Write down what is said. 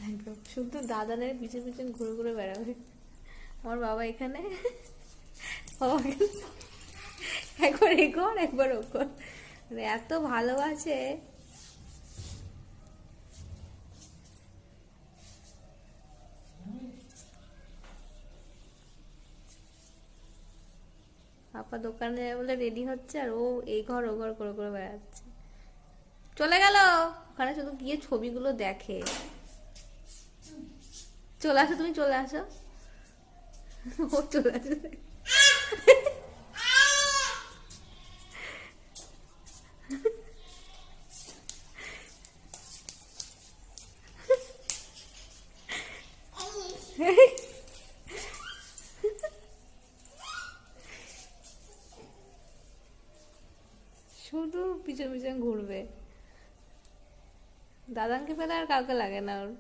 একদম শুধু দাদানের পিছন পিছন ঘুরে ঘুরে বেড়াবে। আমার বাবা এখানে, বাবা এখানে, একবার এ কর একবার ও কর, মানে এত ভালোবাসে। পাপা দোকানে যাবে বলে রেডি হচ্ছে, আর ও এই ঘর ও ঘর করে করে বেড়াচ্ছে। চলে গেল, ওখানে শুধু গিয়ে ছবিগুলো দেখে। চলে আসো, তুমি চলে আসো। ও চলে আসে। শুধু পিছন পিছন ঘুরবে। দাদাকে পেলে আর কাউকে লাগে না ওর।